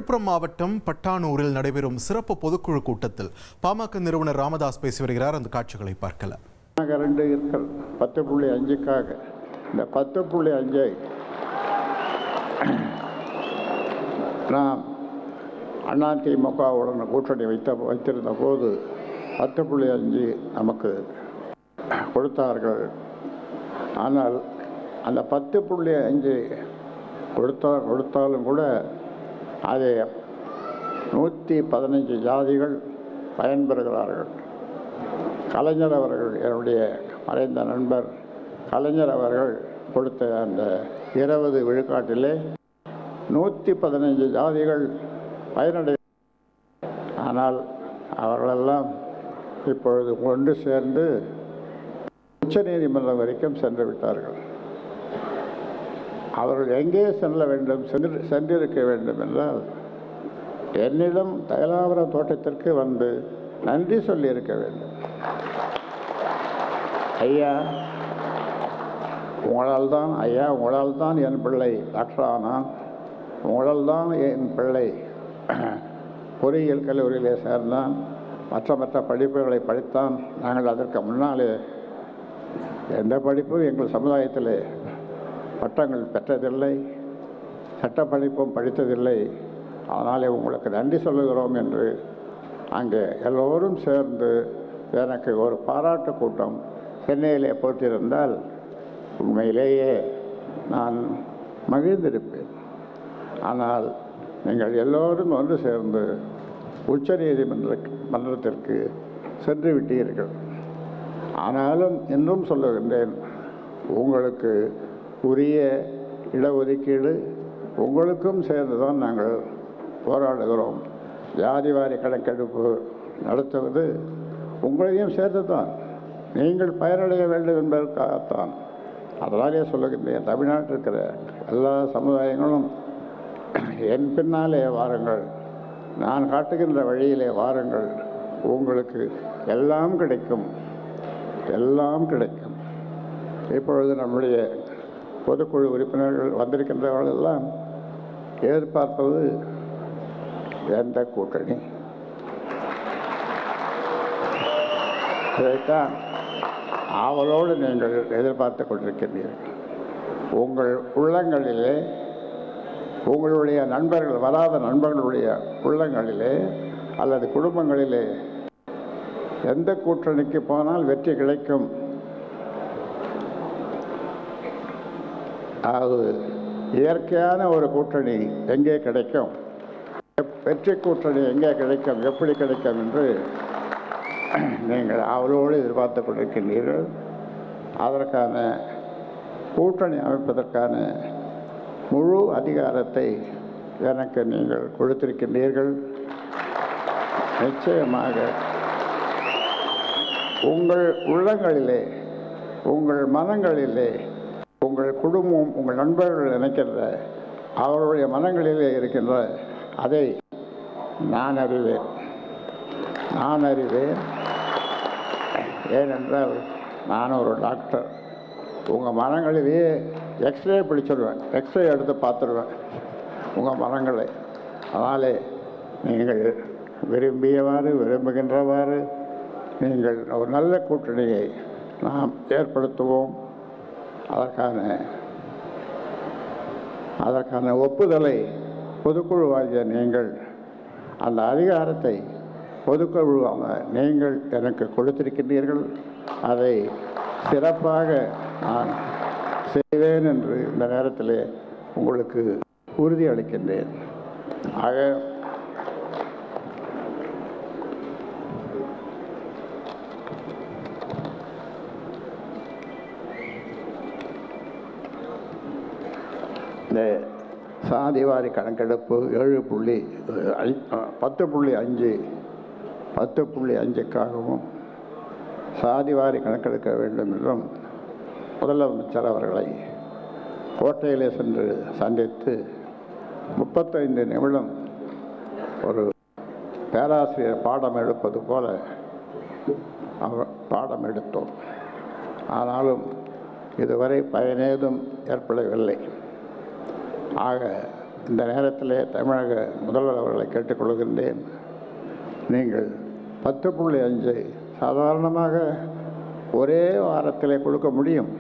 விழுப்புரம் மாவட்டம் பட்டானூரில் நடைபெறும் சிறப்பு பொதுக்குழு கூட்டத்தில் பாமக நிறுவனர் ராமதாஸ் பேசி வருகிறார். அந்த காட்சிகளை பார்க்கலாம். 2 இருக்கல் 10.5க்காக இந்த 10.5 நாம் அதிமுகவுடன் கூட்டணி வைத்திருந்த போது 10.5 நமக்கு கொடுத்தார்கள். ஆனால் அந்த 10.5 கொடுத்தாலும் கூட அதை 115 ஜாதிகள் பயன்பெறுகிறார்கள். கலைஞர் அவர்கள், என்னுடைய மறைந்த நண்பர் கலைஞர் அவர்கள் கொடுத்த அந்த 20 விழுக்காட்டிலே 115 ஜாதிகள் பயனடை. ஆனால் அவர்களெல்லாம் இப்பொழுது ஒன்று சேர்ந்து உச்சநீதிமன்றம் வரைக்கும் சென்று விட்டார்கள். அவர்கள் எங்கே சென்றிருக்க வேண்டும் என்றால் என்னிடம் தைலாவரம் தோட்டத்திற்கு வந்து நன்றி சொல்லியிருக்க வேண்டும். ஐயா, உங்களால் தான் என் பிள்ளை டாக்டர் ஆனான், உங்களால் தான் என் பிள்ளை பொறியியல் கல்லூரியிலே சேர்ந்தான், மற்ற படிப்புகளை படித்தான். நாங்கள் அதற்கு முன்னாலே எந்த படிப்பும் எங்கள் சமுதாயத்தில் பட்டங்கள் பெற்றதில்லை, சட்ட படிப்பும் படித்ததில்லை. அதனாலே உங்களுக்கு நன்றி சொல்லுகிறோம் என்று அங்கே எல்லோரும் சேர்ந்து எனக்கு ஒரு பாராட்டு கூட்டம் சென்னையிலே போட்டிருந்தால் உண்மையிலேயே நான் மகிழ்ந்திருப்பேன். ஆனால் நீங்கள் எல்லோரும் ஒன்று சேர்ந்து உச்சநீதிமன்றத்திற்கு சென்று விட்டீர்கள். ஆனாலும் இன்னும் சொல்லுகின்றேன், உங்களுக்கு உரிய இடஒதுக்கீடு உங்களுக்கும் சேர்ந்து தான் நாங்கள் போராடுகிறோம். ஜாதிவாரி கணக்கெடுப்பு நடத்துவது உங்களையும் சேர்த்து தான், நீங்கள் பயனடைய வேண்டும் என்பதற்காகத்தான். அதனாலே சொல்லுகின்றேன், தமிழ்நாட்டில் இருக்கிற எல்லா சமுதாயங்களும் என் பின்னாலே வாருங்கள், நான் காட்டுகின்ற வழியிலே வாருங்கள், உங்களுக்கு எல்லாம் கிடைக்கும், எல்லாம் கிடைக்கும். இப்பொழுது நம்முடைய பொதுக்குழு உறுப்பினர்கள் வந்திருக்கின்றவர்கள் எல்லாம் எதிர்பார்ப்பது எந்த கூட்டணி? இதைத்தான் ஆவலோடு நீங்கள் எதிர்பார்த்து கொண்டிருக்கின்றீர்கள். உங்கள் உள்ளங்களிலே, உங்களுடைய நண்பர்கள், வராத நண்பர்களுடைய உள்ளங்களிலே அல்லது குடும்பங்களிலே எந்த கூட்டணிக்கு போனால் வெற்றி கிடைக்கும், அது இயற்கையான ஒரு கூட்டணி எங்கே கிடைக்கும், வெற்றி கூட்டணி எங்கே கிடைக்கும், எப்படி கிடைக்கும் என்று நீங்கள் அவளோடு எதிர்பார்த்து கொண்டிருக்கின்றீர்கள். அதற்கான கூட்டணி அமைப்பதற்கான முழு அதிகாரத்தை எனக்கு நீங்கள் கொடுத்திருக்கின்றீர்கள். நிச்சயமாக உங்கள் உள்ளங்களிலே, உங்கள் மனங்களிலே, உங்கள் குடும்பம், உங்கள் நண்பர்கள் நினைக்கின்ற அவருடைய மனங்களிலே இருக்கின்ற அதை நான் அறிவேன். ஏனென்றால் நான் ஒரு டாக்டர். உங்கள் மனங்களிலேயே எக்ஸ்ரே பிடிச்சிடுவேன், எக்ஸ்ரே எடுத்து பார்த்துடுவேன் உங்கள் மனங்களை. அதனாலே நீங்கள் விரும்புகின்றவாறு நீங்கள் ஒரு நல்ல கூட்டணியை நாம் ஏற்படுத்துவோம். அதற்கான ஒப்புதலை பொதுக்குழுவாகிய நீங்கள், அந்த அதிகாரத்தை பொதுக்குழுவாக நீங்கள் எனக்கு கொடுத்திருக்கின்றீர்கள். அதை சிறப்பாக நான் செய்வேன் என்று இந்த நேரத்தில் உங்களுக்கு உறுதி அளிக்கின்றேன். ஆக இந்த சாதிவாரி கணக்கெடுப்பு 10.5க்காகவும் சாதிவாரி கணக்கெடுக்க வேண்டும் என்றும் முதலமைச்சர் அவர்களை கோட்டையிலே சென்று சந்தித்து 35 நிமிடம் ஒரு பேராசிரியர் பாடம் எடுப்பது போல பாடம் எடுத்தோம். ஆனாலும் இதுவரை பயனேதும் ஏற்படவில்லை. ஆக இந்த நேரத்தில் தமிழக முதல்வர் அவர்களை கேட்டுக்கொள்கின்றேன். நீங்கள் 10.5 சாதாரணமாக ஒரே வாரத்தில் கொடுக்க முடியும்.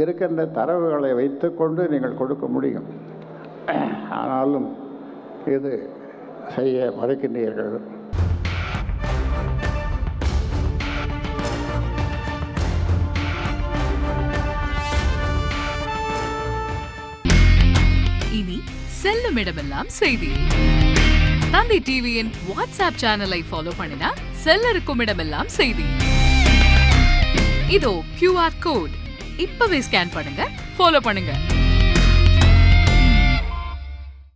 இருக்கின்ற தரவுகளை வைத்துக்கொண்டு நீங்கள் கொடுக்க முடியும். ஆனாலும் இது செய்ய மறுக்கின்றீர்கள். இனி செல்லும் இடமெல்லாம் செய்தி. தந்தி டிவியின் வாட்ஸ்அப் சேனலை ஃபாலோ பண்ணினா செல்ல இருக்கும் இடமெல்லாம் செய்தி. இதோ QR கோட் இப்பவே ஸ்கேன் பண்ணுங்க, ஃபாலோ பண்ணுங்க.